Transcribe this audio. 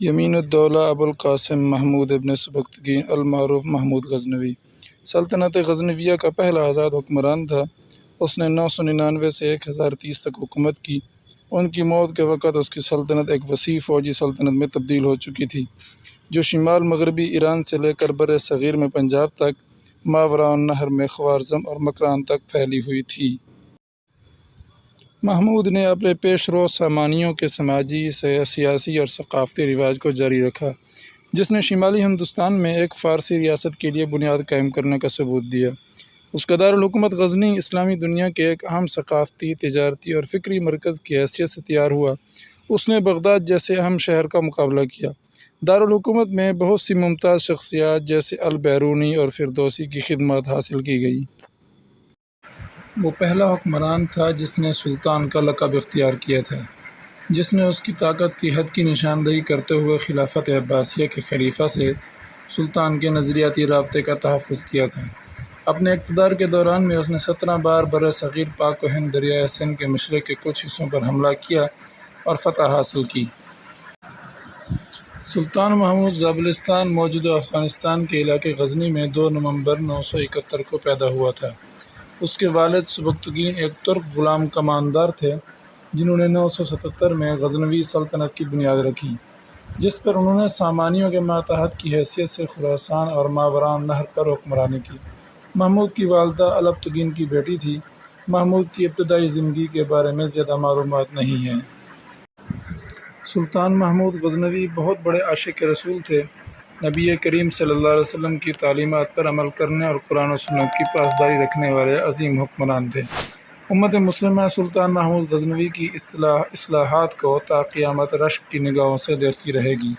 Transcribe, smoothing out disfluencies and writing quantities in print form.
یمین الدولہ ابو القاسم محمود ابن سبکتگین المعروف محمود غزنوی سلطنت غزنویہ کا پہلا آزاد حکمران تھا۔ اس نے 999 سے 1030 تک حکومت کی۔ ان کی موت کے وقت اس کی سلطنت ایک وسیع فوجی سلطنت میں تبدیل ہو چکی تھی، جو شمال مغربی ایران سے لے کر بر صغیر میں پنجاب تک، ماوراء النہر میں خوارزم اور مکران تک پھیلی ہوئی تھی۔ محمود نے اپنے پیش رو سامانیوں کے سماجی، سیاسی اور ثقافتی رواج کو جاری رکھا، جس نے شمالی ہندوستان میں ایک فارسی ریاست کے لیے بنیاد قائم کرنے کا ثبوت دیا۔ اس کا دارالحکومت غزنی اسلامی دنیا کے ایک اہم ثقافتی، تجارتی اور فکری مرکز کی حیثیت سے تیار ہوا۔ اس نے بغداد جیسے اہم شہر کا مقابلہ کیا۔ دارالحکومت میں بہت سی ممتاز شخصیات جیسے البیرونی اور فردوسی کی خدمات حاصل کی گئی۔ وہ پہلا حکمران تھا جس نے سلطان کا لقب اختیار کیا تھا، جس نے اس کی طاقت کی حد کی نشاندہی کرتے ہوئے خلافت عباسیہ کے خلیفہ سے سلطان کے نظریاتی رابطے کا تحفظ کیا تھا۔ اپنے اقتدار کے دوران میں اس نے 17 بار بر صغیر، پاک و ہند، دریائے سندھ کے مشرق کے کچھ حصوں پر حملہ کیا اور فتح حاصل کی۔ سلطان محمود زابلستان موجودہ افغانستان کے علاقے غزنی میں 2 نومبر 971 کو پیدا ہوا تھا۔ اس کے والد سبکتگین ایک ترک غلام کماندار تھے، جنہوں نے 977 میں غزنوی سلطنت کی بنیاد رکھی، جس پر انہوں نے سامانیوں کے ماتحت کی حیثیت سے خراسان اور ماوراء النہر پر حکمرانی کی۔ محمود کی والدہ الپتگین کی بیٹی تھی۔ محمود کی ابتدائی زندگی کے بارے میں زیادہ معلومات نہیں ہیں۔ سلطان محمود غزنوی بہت بڑے عاشق رسول تھے، نبی کریم صلی اللہ علیہ وسلم کی تعلیمات پر عمل کرنے اور قرآن و سنت کی پاسداری رکھنے والے عظیم حکمران تھے۔ امت مسلمہ سلطان محمود غزنوی کی اصلاحات کو تا قیامت رشک کی نگاہوں سے دیکھتی رہے گی۔